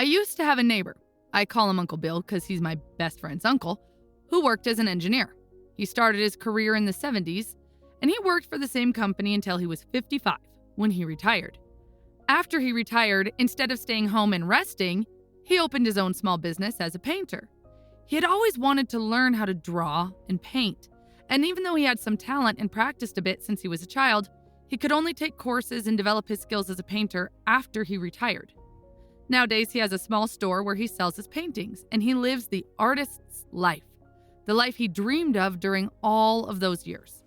I used to have a neighbor, I call him Uncle Bill because he's my best friend's uncle, who worked as an engineer. He started his career in the 70s, and he worked for the same company until he was 55, when he retired. After he retired, instead of staying home and resting, he opened his own small business as a painter. He had always wanted to learn how to draw and paint, and even though he had some talent and practiced a bit since he was a child, he could only take courses and develop his skills as a painter after he retired. Nowadays, he has a small store where he sells his paintings, and he lives the artist's life, the life he dreamed of during all of those years.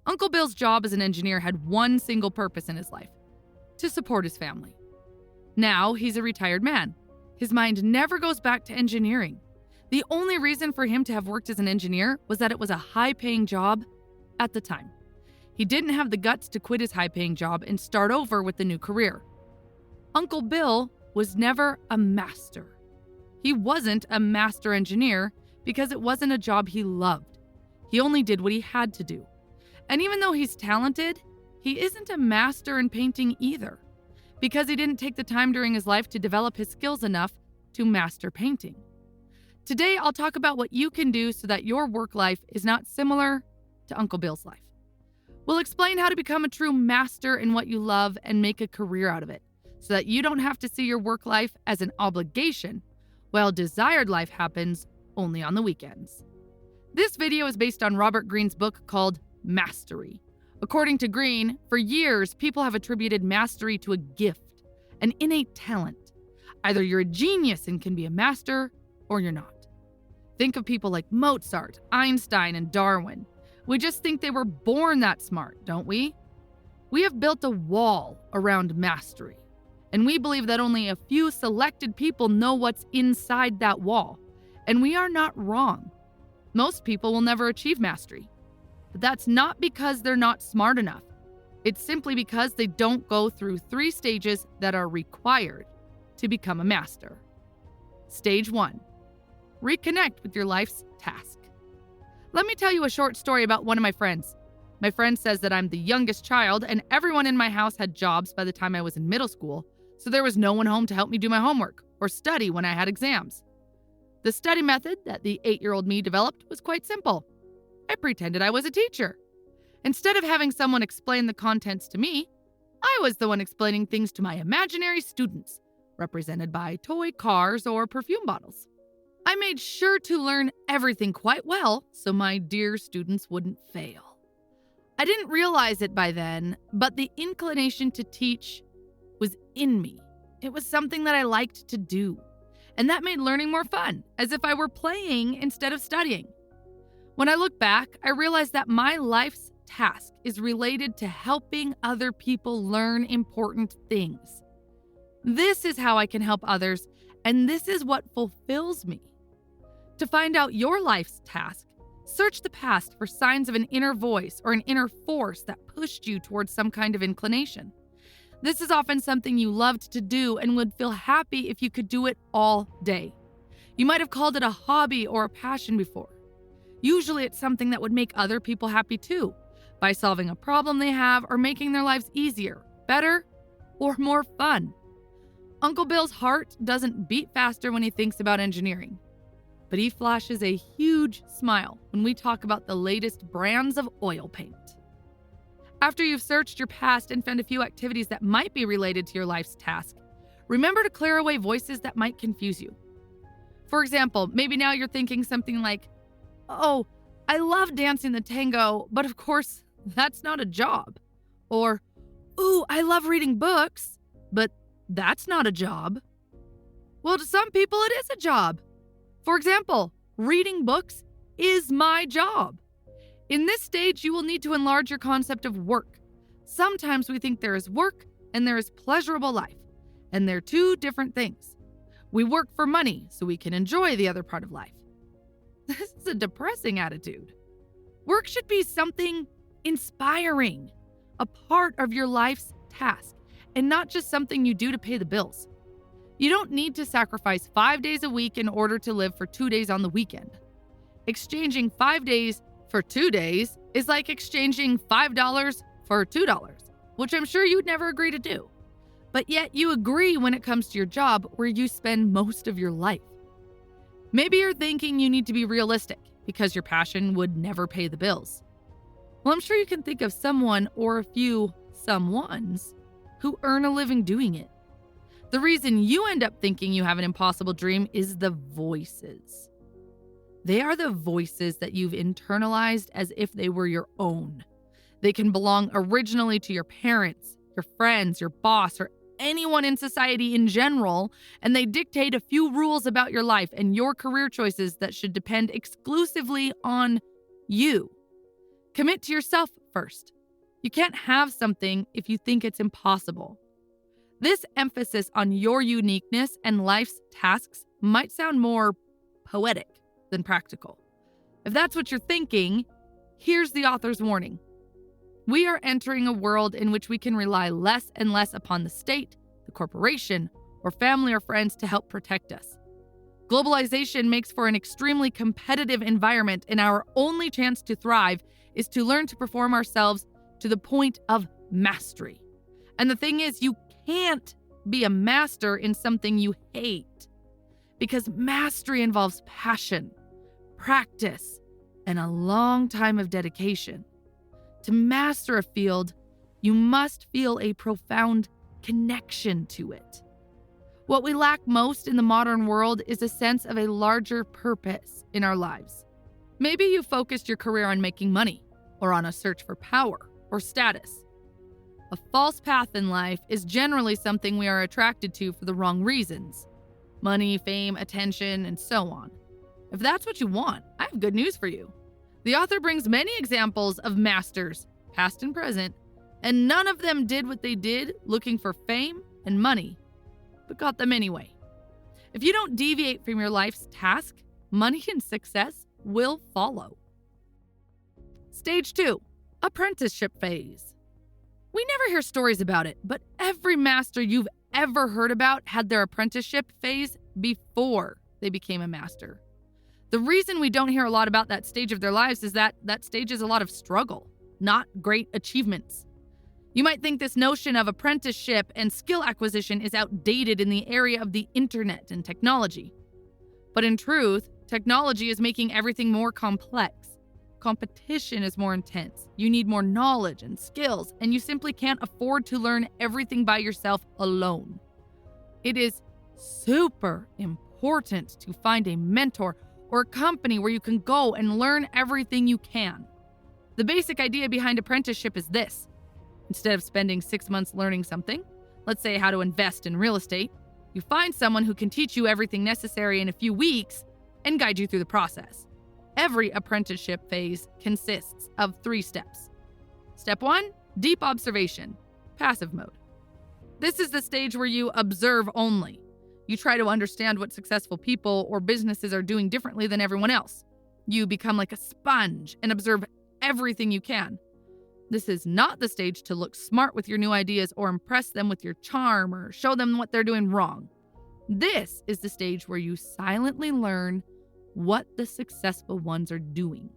Uncle Bill's job as an engineer had one single purpose in his life: to support his family. Now, he's a retired man. His mind never goes back to engineering. The only reason for him to have worked as an engineer was that it was a high-paying job at the time. He didn't have the guts to quit his high-paying job and start over with a new career. Uncle Bill was never a master. He wasn't a master engineer because it wasn't a job he loved. He only did what he had to do. And even though he's talented, he isn't a master in painting either, because he didn't take the time during his life to develop his skills enough to master painting. Today, I'll talk about what you can do so that your work life is not similar to Uncle Bill's life. We'll explain how to become a true master in what you love and make a career out of it, so that you don't have to see your work life as an obligation, while desired life happens only on the weekends. This video is based on Robert Greene's book called Mastery. According to Greene, for years, people have attributed mastery to a gift, an innate talent. Either you're a genius and can be a master, or you're not. Think of people like Mozart, Einstein, and Darwin. We just think they were born that smart, don't we? We have built a wall around mastery, and we believe that only a few selected people know what's inside that wall, and we are not wrong. Most people will never achieve mastery. But that's not because they're not smart enough. It's simply because they don't go through 3 stages that are required to become a master. Stage 1. Reconnect with your life's task. Let me tell you a short story about one of my friends. My friend says that I'm the youngest child, and everyone in my house had jobs by the time I was in middle school, so there was no one home to help me do my homework or study when I had exams. The study method that the 8-year-old me developed was quite simple. I pretended I was a teacher. Instead of having someone explain the contents to me, I was the one explaining things to my imaginary students, represented by toy cars or perfume bottles. I made sure to learn everything quite well so my dear students wouldn't fail. I didn't realize it by then, but the inclination to teach was in me. It was something that I liked to do, and that made learning more fun, as if I were playing instead of studying. When I look back, I realize that my life's task is related to helping other people learn important things. This is how I can help others, and this is what fulfills me. To find out your life's task, search the past for signs of an inner voice or an inner force that pushed you towards some kind of inclination. This is often something you loved to do and would feel happy if you could do it all day. You might have called it a hobby or a passion before. Usually it's something that would make other people happy too, by solving a problem they have or making their lives easier, better, or more fun. Uncle Bill's heart doesn't beat faster when he thinks about engineering, but he flashes a huge smile when we talk about the latest brands of oil paint. After you've searched your past and found a few activities that might be related to your life's task, remember to clear away voices that might confuse you. For example, maybe now you're thinking something like, "Oh, I love dancing the tango, but of course, that's not a job." Or, "Ooh, I love reading books, but that's not a job." Well, to some people, it is a job. For example, reading books is my job. In this stage, you will need to enlarge your concept of work. Sometimes we think there is work and there is pleasurable life, and they're 2 different things. We work for money so we can enjoy the other part of life. This is a depressing attitude. Work should be something inspiring, a part of your life's task, and not just something you do to pay the bills. You don't need to sacrifice 5 days a week in order to live for 2 days on the weekend. Exchanging 5 days for 2 days is like exchanging $5 for $2, which I'm sure you'd never agree to do. but yet you agree when it comes to your job where you spend most of your life. Maybe you're thinking you need to be realistic because your passion would never pay the bills. Well, I'm sure you can think of someone or a few someones who earn a living doing it. The reason you end up thinking you have an impossible dream is the voices. They are the voices that you've internalized as if they were your own. They can belong originally to your parents, your friends, your boss, or anyone in society in general, and they dictate a few rules about your life and your career choices that should depend exclusively on you. Commit to yourself first. You can't have something if you think it's impossible. This emphasis on your uniqueness and life's tasks might sound more poetic than practical. If that's what you're thinking, here's the author's warning. We are entering a world in which we can rely less and less upon the state, the corporation, or family or friends to help protect us. Globalization makes for an extremely competitive environment, and our only chance to thrive is to learn to perform ourselves to the point of mastery. And the thing is, you can't be a master in something you hate, because mastery involves passion, practice, and a long time of dedication. To master a field, you must feel a profound connection to it. What we lack most in the modern world is a sense of a larger purpose in our lives. Maybe you focused your career on making money, or on a search for power or status. A false path in life is generally something we are attracted to for the wrong reasons. Money, fame, attention, and so on. If that's what you want, I have good news for you. The author brings many examples of masters, past and present, and none of them did what they did looking for fame and money, but got them anyway. If you don't deviate from your life's task, money and success will follow. Stage 2, Apprenticeship Phase. We never hear stories about it, but every master you've ever heard about had their apprenticeship phase before they became a master. The reason we don't hear a lot about that stage of their lives is that stage is a lot of struggle, not great achievements. You might think this notion of apprenticeship and skill acquisition is outdated in the area of the internet and technology. But in truth, technology is making everything more complex. Competition is more intense. You need more knowledge and skills, and you simply can't afford to learn everything by yourself alone. It is super important to find a mentor or a company where you can go and learn everything you can. The basic idea behind apprenticeship is this. Instead of spending 6 months learning something, let's say how to invest in real estate, you find someone who can teach you everything necessary in a few weeks and guide you through the process. Every apprenticeship phase consists of 3 steps. Step 1, deep observation, passive mode. This is the stage where you observe only. You try to understand what successful people or businesses are doing differently than everyone else. You become like a sponge and observe everything you can. This is not the stage to look smart with your new ideas or impress them with your charm or show them what they're doing wrong. This is the stage where you silently learn what the successful ones are doing.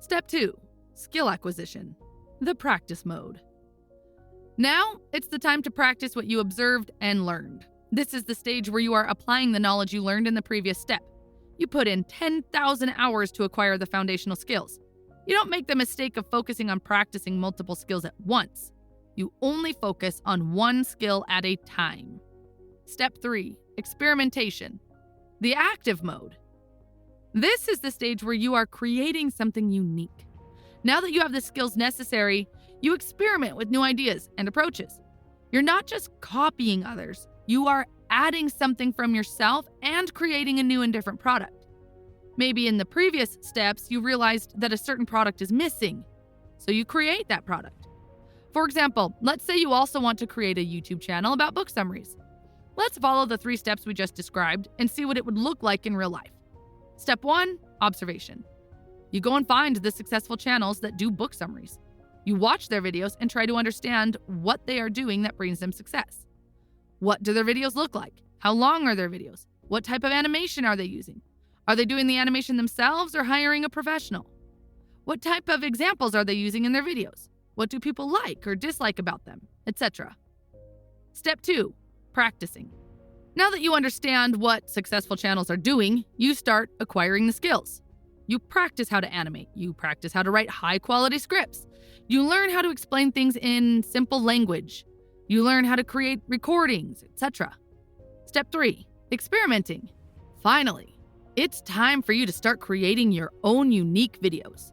Step 2, skill acquisition, the practice mode. Now, it's the time to practice what you observed and learned. This is the stage where you are applying the knowledge you learned in the previous step. You put in 10,000 hours to acquire the foundational skills. You don't make the mistake of focusing on practicing multiple skills at once. You only focus on one skill at a time. Step 3, experimentation, the active mode. This is the stage where you are creating something unique. Now that you have the skills necessary, you experiment with new ideas and approaches. You're not just copying others, you are adding something from yourself and creating a new and different product. Maybe in the previous steps, you realized that a certain product is missing, so you create that product. For example, let's say you also want to create a YouTube channel about book summaries. Let's follow the 3 steps we just described and see what it would look like in real life. Step 1, observation. You go and find the successful channels that do book summaries. You watch their videos and try to understand what they are doing that brings them success. What do their videos look like? How long are their videos? What type of animation are they using? Are they doing the animation themselves or hiring a professional? What type of examples are they using in their videos? What do people like or dislike about them, etc.? Step 2, practicing. Now that you understand what successful channels are doing, you start acquiring the skills. You practice how to animate. You practice how to write high-quality scripts. You learn how to explain things in simple language. You learn how to create recordings, etc. Step 3, experimenting. Finally, it's time for you to start creating your own unique videos.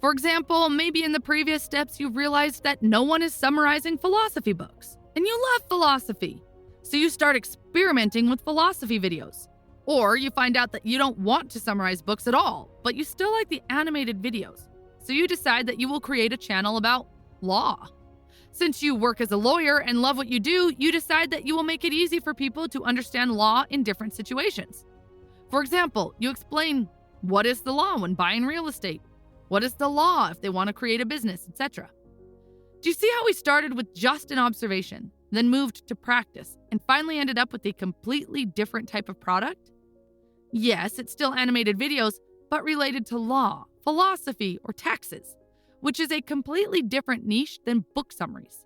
For example, maybe in the previous steps you've realized that no one is summarizing philosophy books, and you love philosophy. So you start experimenting with philosophy videos. Or you find out that you don't want to summarize books at all, but you still like the animated videos. So you decide that you will create a channel about law. Since you work as a lawyer and love what you do, you decide that you will make it easy for people to understand law in different situations. For example, you explain what is the law when buying real estate, what is the law if they want to create a business, etc. Do you see how we started with just an observation, then moved to practice, and finally ended up with a completely different type of product? Yes, it's still animated videos, but related to law, philosophy, or taxes, which is a completely different niche than book summaries.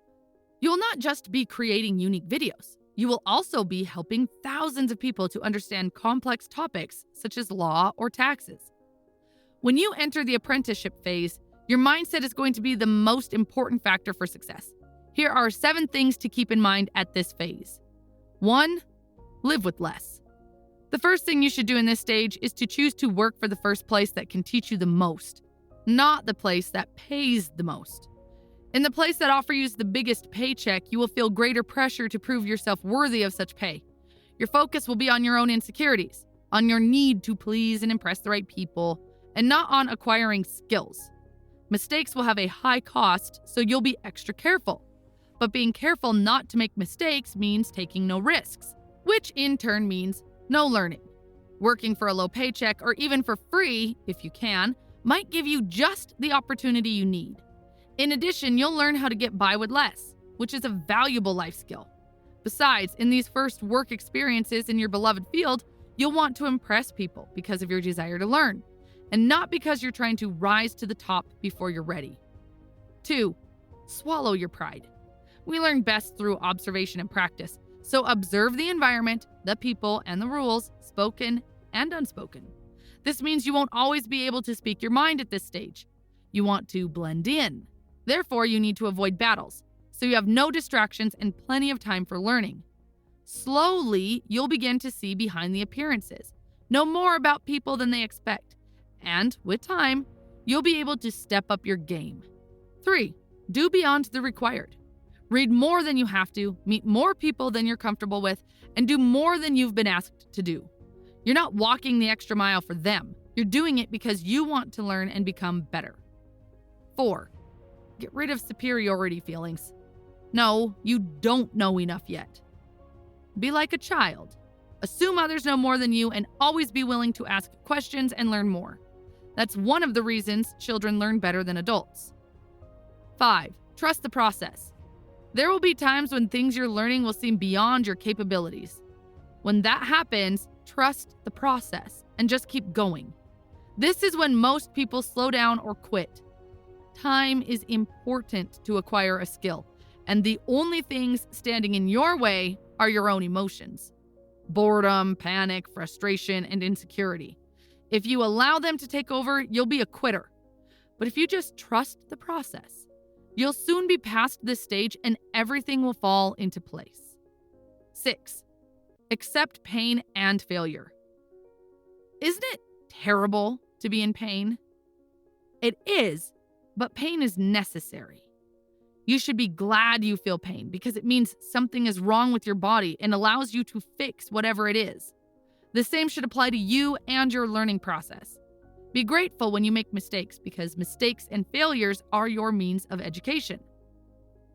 You will not just be creating unique videos, you will also be helping thousands of people to understand complex topics such as law or taxes. When you enter the apprenticeship phase, your mindset is going to be the most important factor for success. Here are 7 things to keep in mind at this phase. 1. Live with less. The first thing you should do in this stage is to choose to work for the first place that can teach you the most, not the place that pays the most. In the place that offers you the biggest paycheck, you will feel greater pressure to prove yourself worthy of such pay. Your focus will be on your own insecurities, on your need to please and impress the right people, and not on acquiring skills. Mistakes will have a high cost, so you'll be extra careful. But being careful not to make mistakes means taking no risks, which in turn means no learning. Working for a low paycheck, or even for free, if you can, might give you just the opportunity you need. In addition, you'll learn how to get by with less, which is a valuable life skill. Besides, in these first work experiences in your beloved field, you'll want to impress people because of your desire to learn, and not because you're trying to rise to the top before you're ready. 2. Swallow your pride. We learn best through observation and practice, so observe the environment, the people, and the rules, spoken and unspoken. This means you won't always be able to speak your mind at this stage. You want to blend in. Therefore, you need to avoid battles, so you have no distractions and plenty of time for learning. Slowly, you'll begin to see behind the appearances, know more about people than they expect, and with time, you'll be able to step up your game. 3. Do beyond the required. Read more than you have to, meet more people than you're comfortable with, and do more than you've been asked to do. You're not walking the extra mile for them. You're doing it because you want to learn and become better. 4. Get rid of superiority feelings. No, you don't know enough yet. Be like a child. Assume others know more than you and always be willing to ask questions and learn more. That's one of the reasons children learn better than adults. 5. Trust the process. There will be times when things you're learning will seem beyond your capabilities. When that happens, trust the process and just keep going. This is when most people slow down or quit. Time is important to acquire a skill, and the only things standing in your way are your own emotions. Boredom, panic, frustration, and insecurity. If you allow them to take over, you'll be a quitter. But if you just trust the process, you'll soon be past this stage and everything will fall into place. 6. Accept pain and failure. Isn't it terrible to be in pain? It is, but pain is necessary. You should be glad you feel pain because it means something is wrong with your body and allows you to fix whatever it is. The same should apply to you and your learning process. Be grateful when you make mistakes because mistakes and failures are your means of education.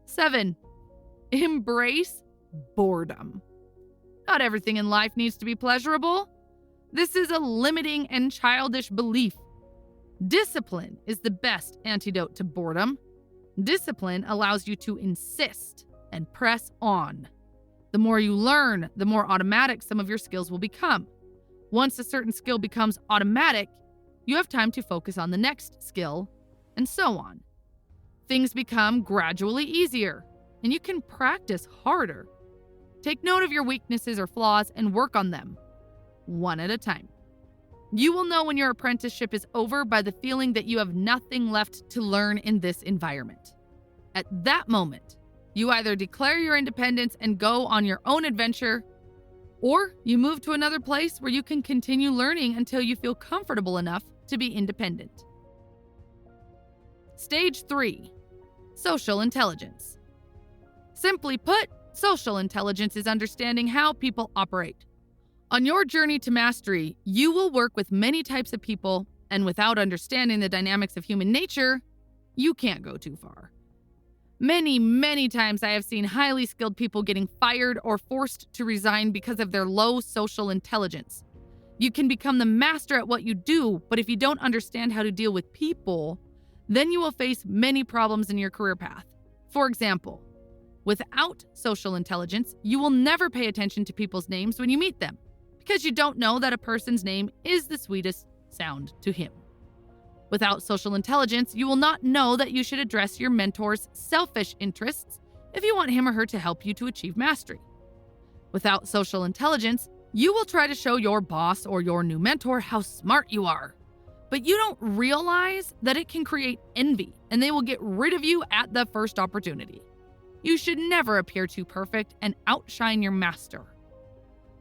7. Embrace boredom. Not everything in life needs to be pleasurable. This is a limiting and childish belief. Discipline is the best antidote to boredom. Discipline allows you to insist and press on. The more you learn, the more automatic some of your skills will become. Once a certain skill becomes automatic, you have time to focus on the next skill, and so on. Things become gradually easier, and you can practice harder. Take note of your weaknesses or flaws and work on them, one at a time. You will know when your apprenticeship is over by the feeling that you have nothing left to learn in this environment. At that moment, you either declare your independence and go on your own adventure, or you move to another place where you can continue learning until you feel comfortable enough to be independent. Stage 3. Social intelligence. Simply put, social intelligence is understanding how people operate. On your journey to mastery, you will work with many types of people, and without understanding the dynamics of human nature, you can't go too far. Many times I have seen highly skilled people getting fired or forced to resign because of their low social intelligence. You can become the master at what you do, but if you don't understand how to deal with people, then you will face many problems in your career path. For example, without social intelligence, you will never pay attention to people's names when you meet them, because you don't know that a person's name is the sweetest sound to him. Without social intelligence, you will not know that you should address your mentor's selfish interests if you want him or her to help you to achieve mastery. Without social intelligence, you will try to show your boss or your new mentor how smart you are, but you don't realize that it can create envy and they will get rid of you at the first opportunity. You should never appear too perfect and outshine your master.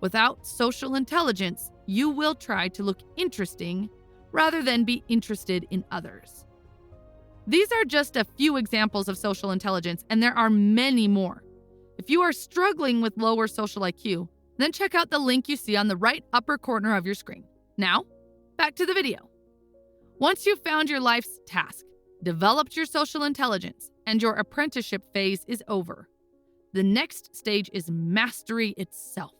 Without social intelligence, you will try to look interesting rather than be interested in others. These are just a few examples of social intelligence, and there are many more. If you are struggling with lower social IQ, then check out the link you see on the right upper corner of your screen. Now, back to the video. Once you've found your life's task, developed your social intelligence, and your apprenticeship phase is over, the next stage is mastery itself.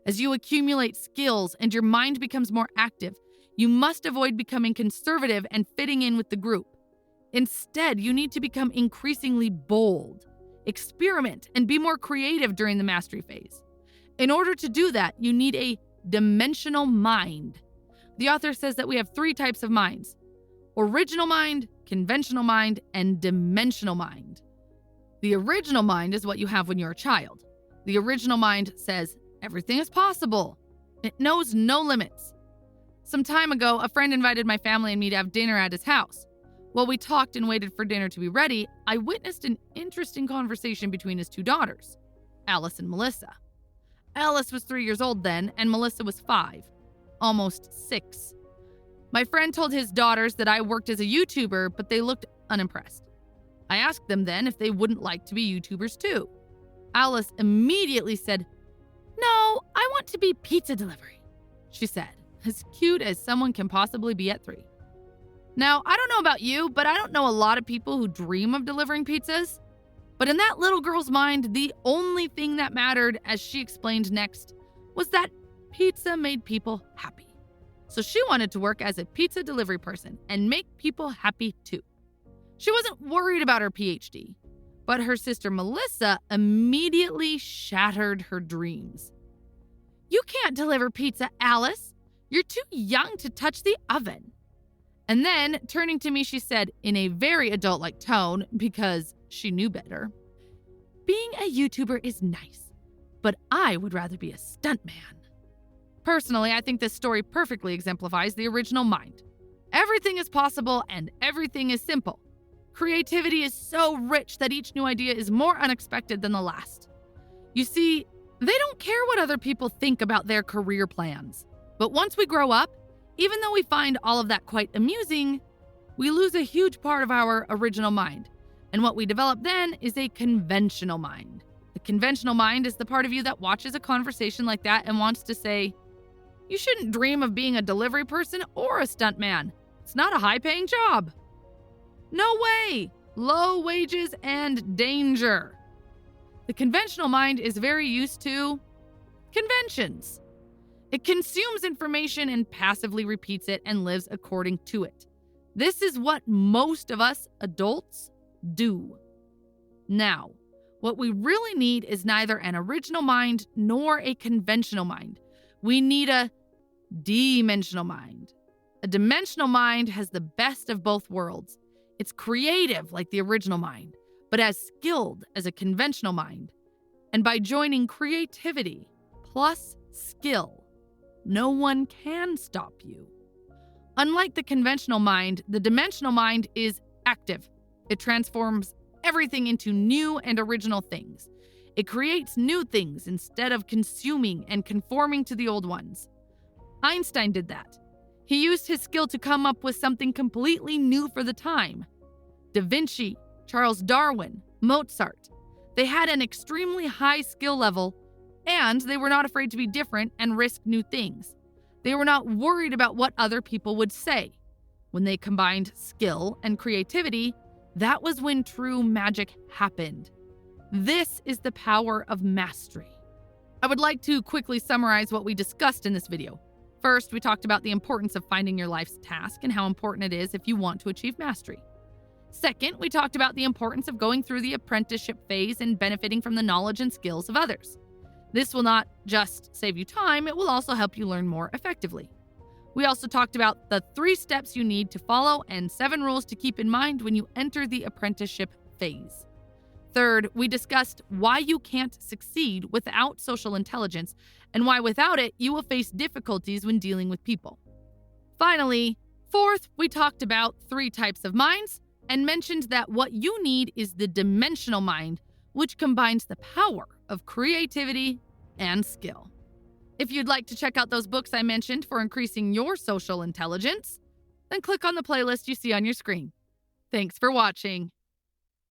As you accumulate skills and your mind becomes more active, you must avoid becoming conservative and fitting in with the group. Instead, you need to become increasingly bold, experiment, and be more creative during the mastery phase. In order to do that, you need a dimensional mind. The author says that we have 3 types of minds: original mind, conventional mind, and dimensional mind. The original mind is what you have when you're a child. The original mind says everything is possible. It knows no limits. Some time ago, a friend invited my family and me to have dinner at his house. While we talked and waited for dinner to be ready, I witnessed an interesting conversation between his 2 daughters, Alice and Melissa. Alice was 3 years old then, and Melissa was 5, almost 6. My friend told his daughters that I worked as a YouTuber, but they looked unimpressed. I asked them then if they wouldn't like to be YouTubers too. Alice immediately said, "No, I want to be pizza delivery," she said, as cute as someone can possibly be at 3. Now, I don't know about you, but I don't know a lot of people who dream of delivering pizzas. But in that little girl's mind, the only thing that mattered, as she explained next, was that pizza made people happy. So she wanted to work as a pizza delivery person and make people happy too. She wasn't worried about her PhD, but her sister Melissa immediately shattered her dreams. "You can't deliver pizza, Alice. You're too young to touch the oven." And then, turning to me, she said in a very adult-like tone, because she knew better, "Being a YouTuber is nice, but I would rather be a stuntman." Personally, I think this story perfectly exemplifies the original mind. Everything is possible and everything is simple. Creativity is so rich that each new idea is more unexpected than the last. You see, they don't care what other people think about their career plans. But once we grow up, even though we find all of that quite amusing, we lose a huge part of our original mind. And what we develop then is a conventional mind. The conventional mind is the part of you that watches a conversation like that and wants to say, "You shouldn't dream of being a delivery person or a stuntman. It's not a high-paying job." No way! Low wages and danger. The conventional mind is very used to conventions. It consumes information and passively repeats it and lives according to it. This is what most of us adults do. Now, what we really need is neither an original mind nor a conventional mind. We need a dimensional mind. A dimensional mind has the best of both worlds. It's creative like the original mind, but as skilled as a conventional mind. And by joining creativity plus skill, no one can stop you. Unlike the conventional mind, the dimensional mind is active. It transforms everything into new and original things. It creates new things instead of consuming and conforming to the old ones. Einstein did that. He used his skill to come up with something completely new for the time. Da Vinci, Charles Darwin, Mozart. They had an extremely high skill level, and they were not afraid to be different and risk new things. They were not worried about what other people would say. When they combined skill and creativity, that was when true magic happened. This is the power of mastery. I would like to quickly summarize what we discussed in this video. First, we talked about the importance of finding your life's task and how important it is if you want to achieve mastery. Second, we talked about the importance of going through the apprenticeship phase and benefiting from the knowledge and skills of others. This will not just save you time, it will also help you learn more effectively. We also talked about the 3 steps you need to follow and 7 rules to keep in mind when you enter the apprenticeship phase. Third, we discussed why you can't succeed without social intelligence and why without it, you will face difficulties when dealing with people. Finally, fourth, we talked about 3 types of minds and mentioned that what you need is the dimensional mind, which combines the power of creativity and skill. If you'd like to check out those books I mentioned for increasing your social intelligence, then click on the playlist you see on your screen. Thanks for watching.